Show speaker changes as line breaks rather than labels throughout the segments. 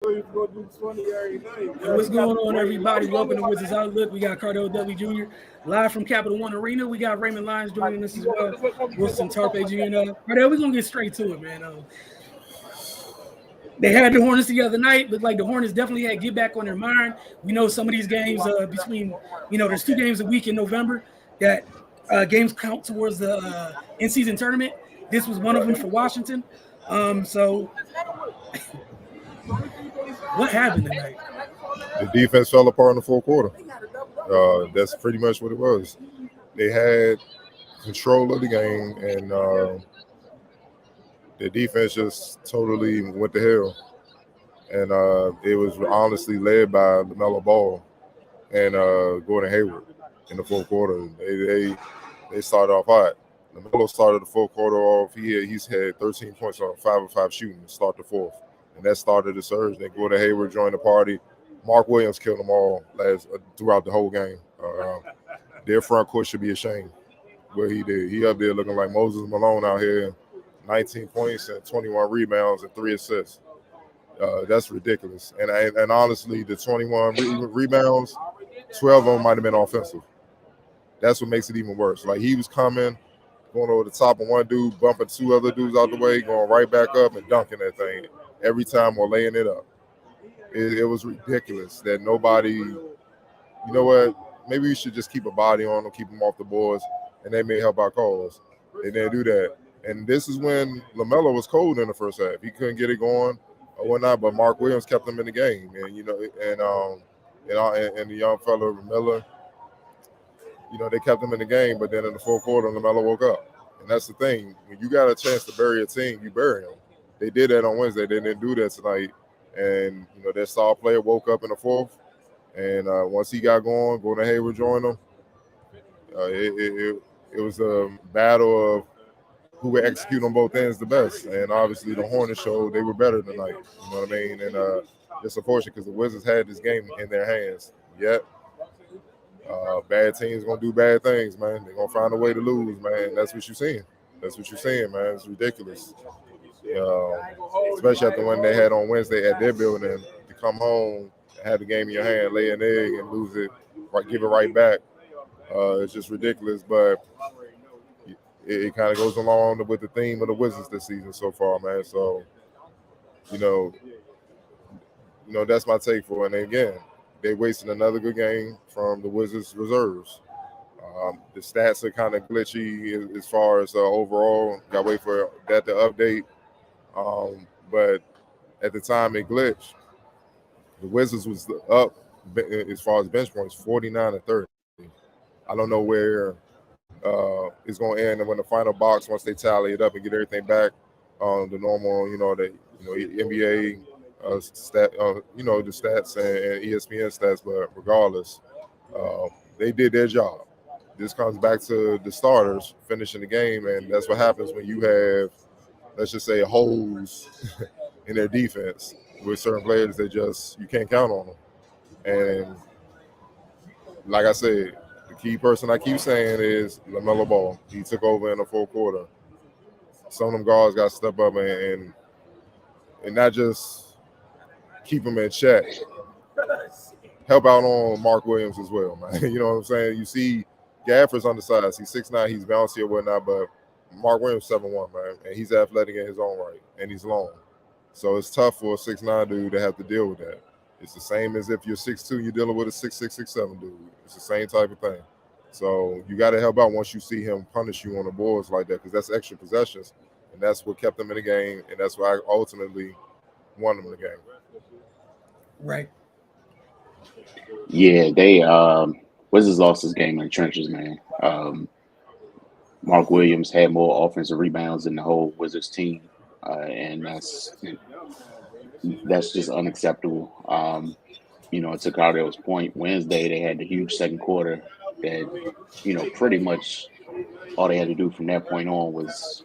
And
what's going on, everybody? Welcome to Wizards Outlook. We got Cardell Dudley Jr. live from Capital One Arena. We got Raymond Lyons joining us as well. Wilson Tarpe Jr. Cardell, we're going to get straight to it, man. They had the Hornets the other night. Looked like the Hornets definitely had get back on their mind. We know some of these games between, there's 2 games a week in November that games count towards the in-season tournament. This was one of them for Washington. So what happened tonight?
The defense fell apart in the fourth quarter. That's pretty much what it was. They had control of the game, and the defense just totally went to hell. And it was honestly led by LaMelo Ball and Gordon Hayward in the fourth quarter. They started off hot. LaMelo started the fourth quarter off. He's had 13 points on 5 of 5 shooting to start the fourth, and that started the surge. Then Gordon Hayward joined the party. Mark Williams killed them all throughout the whole game. Their front court should be ashamed what he did. He up there looking like Moses Malone out here, 19 points and 21 rebounds and 3 assists. That's ridiculous. And honestly, the 21 rebounds, 12 of them might have been offensive. That's what makes it even worse. Like, he was coming, going over the top of one dude, bumping 2 other dudes out the way, going right back up and dunking that thing every time or laying it up. It was ridiculous that nobody, you know what, maybe we should just keep a body on them, keep them off the boards, and they may help our cause. They didn't do that. And this is when LaMelo was cold in the first half. He couldn't get it going or whatnot, but Mark Williams kept him in the game. And, and the young fella, Miller, they kept him in the game, but then in the fourth quarter, LaMelo woke up. And that's the thing. When you got a chance to bury a team, you bury them. They did that on Wednesday. They didn't do that tonight. And, their star player woke up in the fourth. And once he got going, Gordon Hayward joined him. It was a battle of who would execute on both ends the best. And obviously the Hornets showed they were better tonight. You know what I mean? And it's unfortunate because the Wizards had this game in their hands. Yet, bad teams going to do bad things, man. They're going to find a way to lose, man. That's what you're seeing. Man. It's ridiculous. Especially after when they had on Wednesday at their building, to come home, have the game in your hand, lay an egg, and lose it, give it right back. It's just ridiculous, but it kind of goes along with the theme of the Wizards this season so far, man. So, that's my take for it. And again, they wasted another good game from the Wizards reserves. The stats are kind of glitchy as far as overall. Got to wait for that to update. But at the time it glitched, the Wizards was up as far as bench points, 49-30. I don't know where it's going to end, and when the final box, once they tally it up and get everything back on the normal, the NBA stat, the stats and ESPN stats. But regardless, they did their job. This comes back to the starters finishing the game, and that's what happens when you have, let's just say, holes in their defense with certain players that you can't count on them. And like I said, the key person I keep saying is LaMelo Ball. He took over in the fourth quarter. Some of them guards got to step up and not just keep them in check. Help out on Mark Williams as well, man. You know what I'm saying? You see Gafford's undersized. He's 6'9", he's bouncy or whatnot, but Mark Williams 7'1", man, and he's athletic in his own right, and he's long. So it's tough for a 6'9" dude to have to deal with that. It's the same as if you're 6'2", you're dealing with a 6'6", 6'7" dude. It's the same type of thing. So you got to help out once you see him punish you on the boards like that, because that's extra possessions, and that's what kept them in the game, and that's why I ultimately won them in the game.
Right.
Yeah, they Wizards lost this game in the trenches, man. Mark Williams had more offensive rebounds than the whole Wizards team, and that's just unacceptable. To Cardell's point, Wednesday they had the huge second quarter that, pretty much all they had to do from that point on was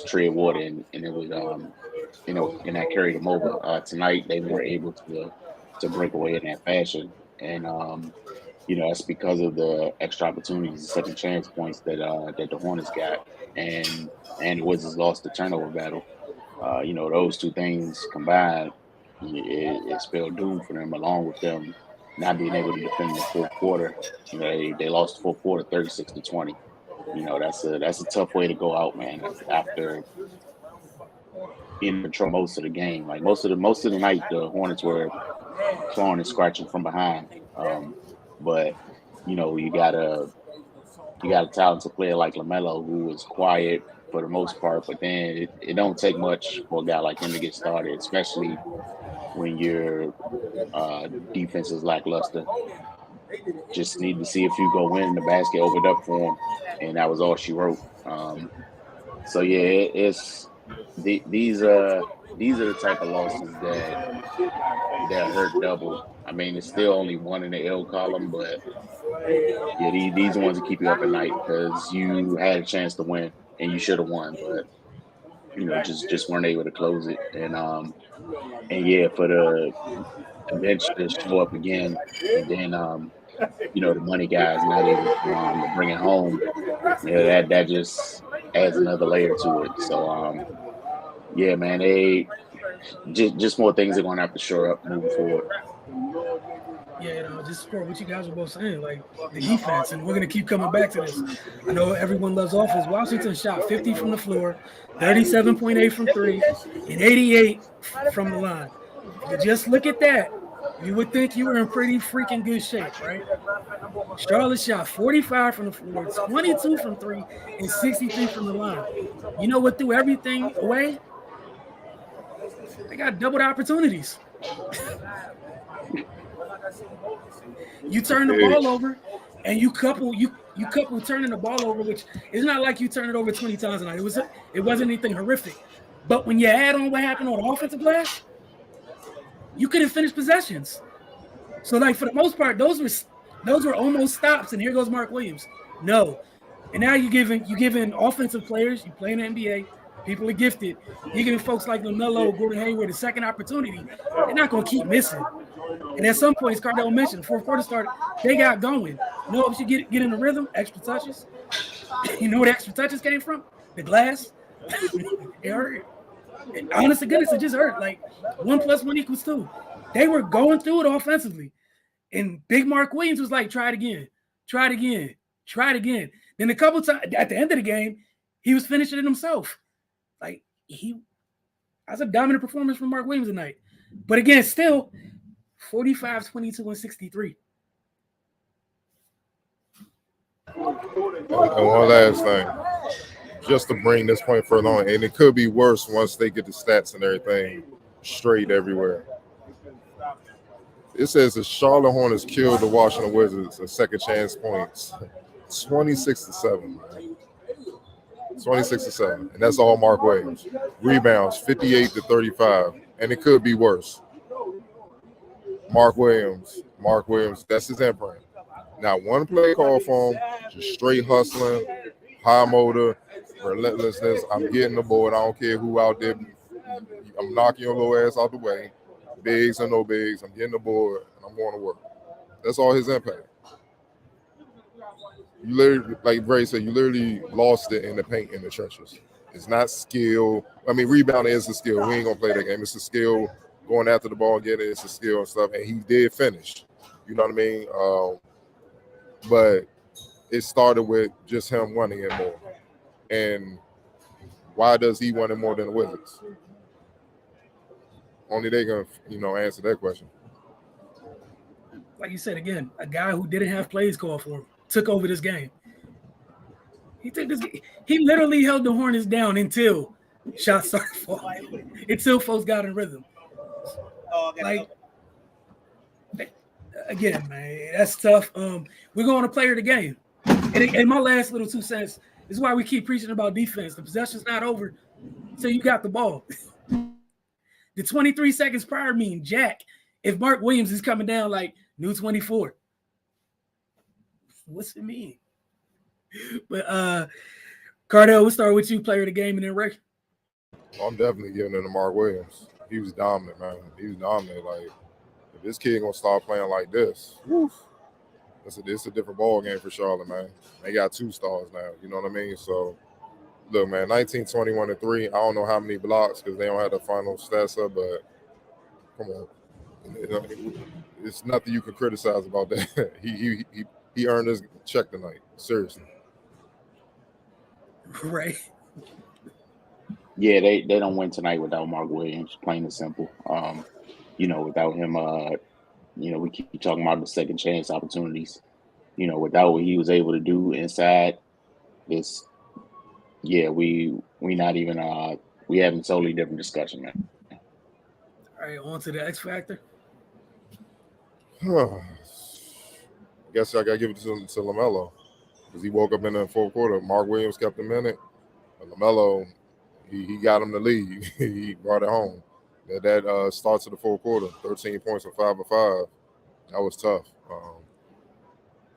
tread water, and it was, and that carried them over. Tonight they weren't able to break away in that fashion, and that's because of the extra opportunities, second chance points that the Hornets got, and the Wizards lost the turnover battle. Those two things combined it spelled doom for them, along with them not being able to defend the fourth quarter. They lost the fourth quarter 36-20. That's a tough way to go out, man. After in control most of the game, like most of the night, the Hornets were clawing and scratching from behind. But you got a talented player like LaMelo who is quiet for the most part, but then it don't take much for a guy like him to get started, especially when your defense is lackluster. Just need to see if you go win. The basket opened up for him, and that was all she wrote. So yeah, these are the type of losses that hurt double. I mean, it's still only one in the L column, but yeah, these are ones that keep you up at night because you had a chance to win and you should have won, but just weren't able to close it. And yeah, for the bench to show up again, and then the money guys not able to bring it home. Yeah, that just adds another layer to it. So yeah, man, they just more things they're gonna have to shore up moving forward.
Yeah, just for what you guys were both saying, like the defense, and we're gonna keep coming back to this. I know everyone loves offense. Washington shot 50 from the floor, 37.8 from three, and 88 from the line. If you just look at that, you would think you were in pretty freaking good shape, right? Charlotte shot 45 from the floor, 22 from three, and 63 from the line. You know what threw everything away? They got doubled opportunities. You turn the ball over, and you couple turning the ball over, which is not like you turn it over 20 times a night. It wasn't anything horrific. But when you add on what happened on the offensive glass, you couldn't finish possessions. So, like, for the most part, those were almost stops. And here goes Mark Williams. No. And now you're giving offensive players, you play in the NBA, people are gifted. You're giving folks like LaMelo, Gordon Hayward a second opportunity. They're not going to keep missing. And at some points, Cardell mentioned, fourth quarter started, they got going. You know what you get in the rhythm? Extra touches. You know where the extra touches came from? The glass. It hurt. And honest to goodness, it just hurt. Like 1 + 1 = 2. They were going through it offensively. And Big Mark Williams was like, try it again. Try it again. Try it again. Then a couple times at the end of the game, he was finishing it himself. Like that's a dominant performance from Mark Williams tonight. But again, still 45, 22, and 63.
And one last thing, just to bring this point further on, and it could be worse once they get the stats and everything straight everywhere. It says the Charlotte Hornets killed the Washington Wizards in second chance points, 26-7, man. 26-7, and that's all Mark Williams. Rebounds, 58-35, and it could be worse. Mark Williams, that's his imprint. Not one play call for him, just straight hustling, high motor, relentlessness. I'm getting the board. I don't care who out there. I'm knocking your little ass out the way. Bigs or no bigs, I'm getting the board and I'm going to work. That's all his impact. You literally, like Bray said, you literally lost it in the paint in the trenches. It's not skill. I mean, rebounding is a skill. We ain't gonna play that game. It's a skill. Going after the ball, getting it, it's a skill and stuff. And he did finish. You know what I mean? But it started with just him wanting it more. And why does he want it more than the Wizards? Only they gonna, answer that question.
Like you said again, a guy who didn't have plays called for him took over this game. He literally held the Hornets down until shots started falling, until folks got in rhythm. Like, again, man, that's tough. We're going to player of the game. And my last little 2 cents is why we keep preaching about defense. The possession's not over until you got the ball. The 23 seconds prior mean jack if Mark Williams is coming down like new 24. What's it mean? But Cardell, we'll start with you, player of the game, and then Ray.
I'm definitely giving it to Mark Williams. He was dominant, man. He was dominant. Like, if this kid gonna start playing like this, it's a different ball game for Charlotte, man. They got 2 stars now. You know what I mean? So, look, man, 19, 21, and 3. I don't know how many blocks because they don't have the final stats up, but Come on. It's nothing you can criticize about that. He earned his check tonight. Seriously.
Right.
Yeah, they don't win tonight without Mark Williams, plain and simple. Without him, we keep talking about the second chance opportunities. Without what he was able to do inside this, yeah, we not even we having totally different discussion, man.
All right, on to the X Factor.
I guess I got to give it to LaMelo because he woke up in the fourth quarter. Mark Williams kept him in it. But LaMelo, he got him the lead. He brought it home. That starts of the fourth quarter, 13 points and 5 of 5. That was tough.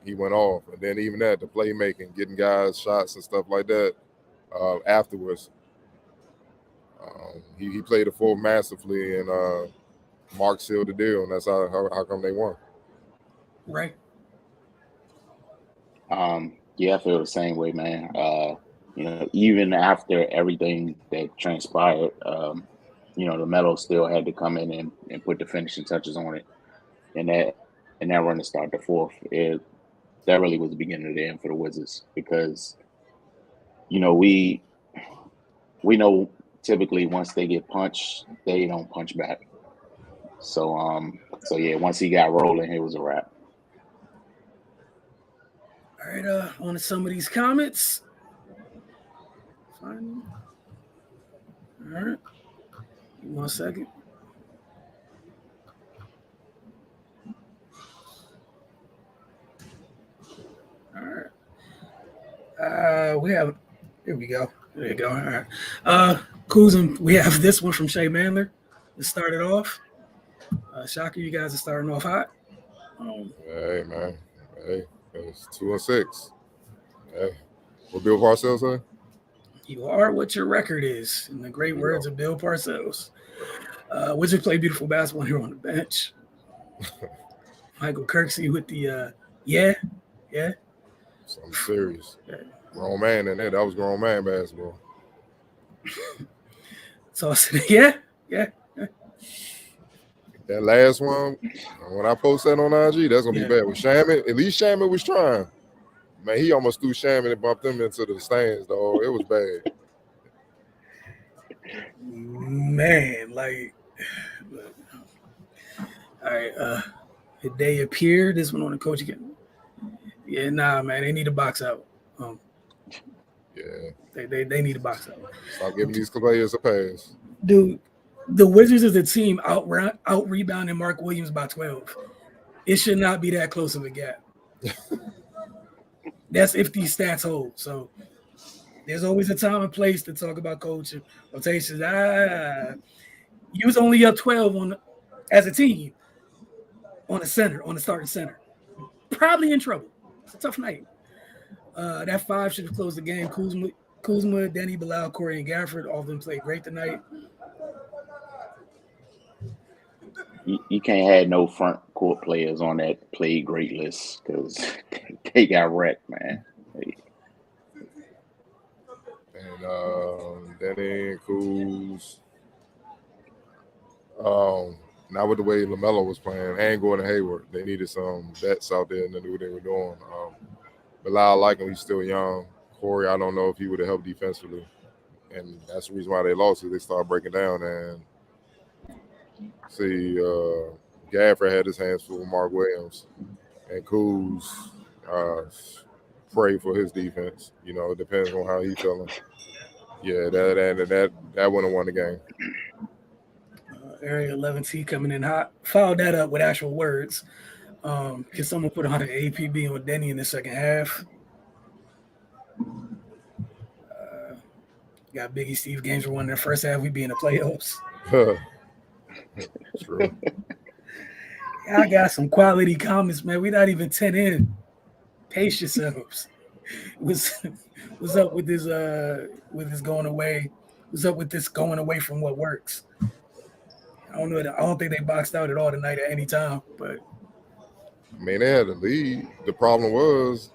He went off. And then even that, the playmaking, getting guys shots and stuff like that afterwards. He played the fourth masterfully, and Mark sealed the deal, and that's how come they won.
Right.
Yeah, I feel the same way, man. Even after everything that transpired, LaMelo still had to come in and put the finishing touches on it. And that run to start the fourth, that really was the beginning of the end for the Wizards because, we know typically once they get punched, they don't punch back. So yeah, once he got rolling, it was a wrap.
All right, on to some of these comments. Fine. All right. 1 second. All right. Here we go. There you go. All right. Kuzum, we have this one from Shea Mandler to start it off. Shaka, you guys are starting off hot.
Hey, man. Hey, it's 2-6. Hey, what Bill Parcells say?
You are what your record is, in the great words of Bill Parcells. Wizards play beautiful basketball here on the bench. Michael Kirksey with the yeah.
Something serious. Grown man in there. That was grown man basketball.
So I said, yeah.
That last one, when I post that on IG, that's gonna be bad. With Shaman, at least Shaman was trying. Man, he almost threw Shaman and bumped him into the stands, though. It was bad.
Man, like, all right. Did they appear? This one on the coach again. Yeah, nah, man. They need to box out.
Yeah.
They need to box out.
Stop giving these players a pass.
Dude, the Wizards as a team out rebounding Mark Williams by 12. It should not be that close of a gap. That's if these stats hold. So there's always a time and place to talk about coaching rotations. You was only up 12 as a team on the starting center. Probably in trouble. It's a tough night. That 5 should have closed the game. Kuzma, Denny, Bilal, Corey, and Gafford, all of them played great tonight.
You can't have no front court players on that played great list because they got wrecked, man.
And Denny and Kuz. Not with the way LaMelo was playing and Gordon Hayward. They needed some vets out there and they knew what they were doing. Bilal, I like him. He's still young. Corey, I don't know if he would have helped defensively. And that's the reason why they lost, because they started breaking down. And see, Gafford had his hands full with Mark Williams. And Kuz pray for his defense. It depends on how he's feeling. Yeah, that wouldn't have won the game.
Area 11T coming in hot. Fouled that up with actual words. Can someone put on an APB on Denny in the second half? Got Biggie Steve games for one in the first half. We be in the playoffs.
True.
I got some quality comments, man. We're not even 10 in. Pace yourselves. What's up with this going away? What's up with this going away from what works? I don't know. I don't think they boxed out at all tonight at any time, but
I mean, they had the lead. The problem was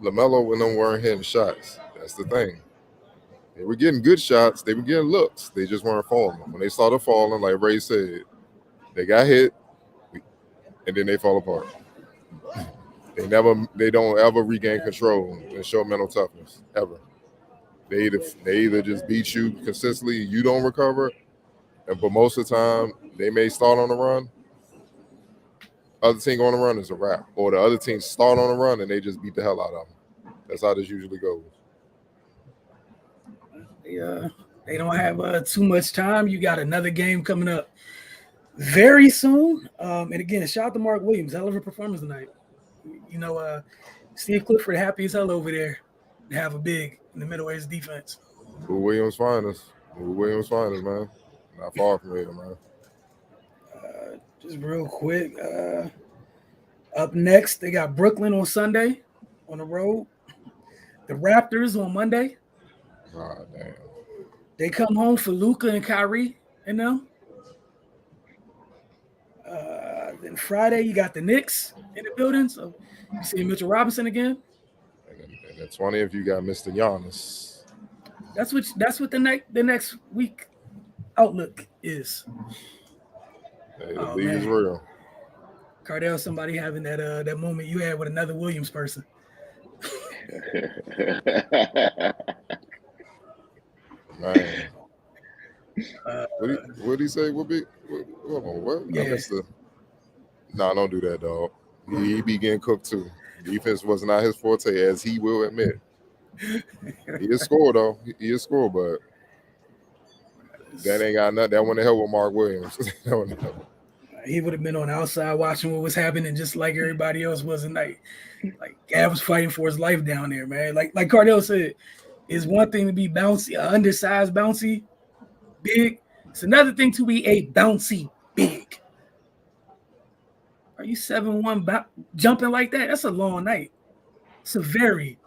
LaMelo and them weren't hitting shots. That's the thing. They were getting good shots. They were getting looks. They just weren't falling. When they started falling, like Ray said, They got hit, and then they fall apart. They don't ever regain control and show mental toughness ever. They either just beat you consistently, you don't recover, but most of the time they may start on the run. Other team going to run is a wrap, or the other team start on a run and they just beat the hell out of them. That's how this usually goes.
They don't have too much time. You got another game coming up very soon. And again, shout out to Mark Williams. Hell of a performance tonight. Steve Clifford happy as hell over there to have a big in the middle of his defense.
Who Williams finest, man. Not far from here, man.
Just real quick. Up next, they got Brooklyn on Sunday on the road. The Raptors on Monday.
Ah, damn.
They come home for Luka and Kyrie and them. Then Friday, you got the Knicks in the building. So you see Mitchell Robinson again.
And the 20th, you got Mr. Giannis.
That's what the next week outlook is.
Hey, the league is real.
Cardell, somebody having that moment you had with another Williams person.
Man. What did he say? What?
Yeah.
I missed the. Nah, don't do that, dog. He be getting cooked too. Defense was not his forte, as he will admit. He is score though. He is score, but that ain't got nothing. That wouldn't help with Mark Williams.
He would have been on the outside watching what was happening, just like everybody else was tonight. Like Gav was fighting for his life down there, man. Like Cardell said, it's one thing to be bouncy, undersized, bouncy, big. It's another thing to be a bouncy, big. Are you 7'1" jumping like that? That's a long night. It's a very.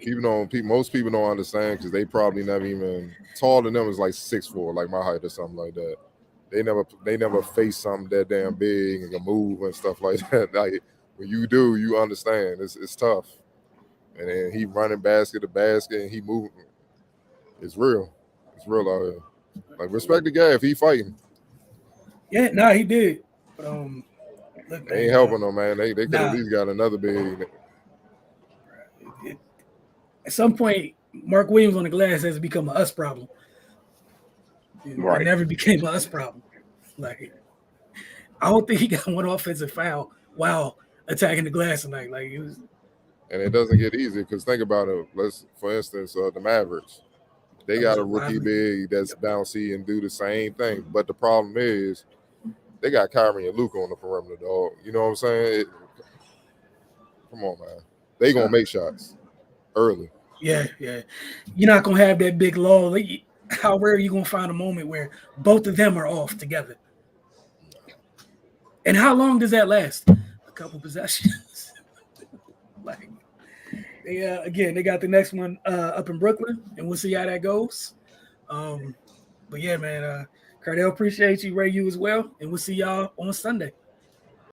See, most people don't understand because they probably never even taller than them is like 6'4", like my height or something like that. They never face something that damn big and can move and stuff like that. Like when you do, you understand. It's tough. And then he running basket to basket and he moving. It's real. It's real out here. Like respect the guy if he fighting.
Yeah, nah, he did.
Look, they ain't helping them, man. They could at least got another big.
At some point, Mark Williams on the glass has become an us problem.
Right.
It never became an us problem. Like, I don't think he got one offensive foul while attacking the glass tonight. Like it was.
And it doesn't get easy because think about it. For instance, the Mavericks. They got a rookie big that's bouncy and do the same thing. But the problem is they got Kyrie and Luka on the perimeter, dog. You know what I'm saying? Come on, man. They going to make shots early.
Yeah. You're not going to have that big lull. How rare are you going to find a moment where both of them are off together? And how long does that last? A couple possessions. They got the next one up in Brooklyn, and we'll see how that goes. But yeah, man, Cardell, appreciate you, Ray, you as well, and we'll see y'all on Sunday.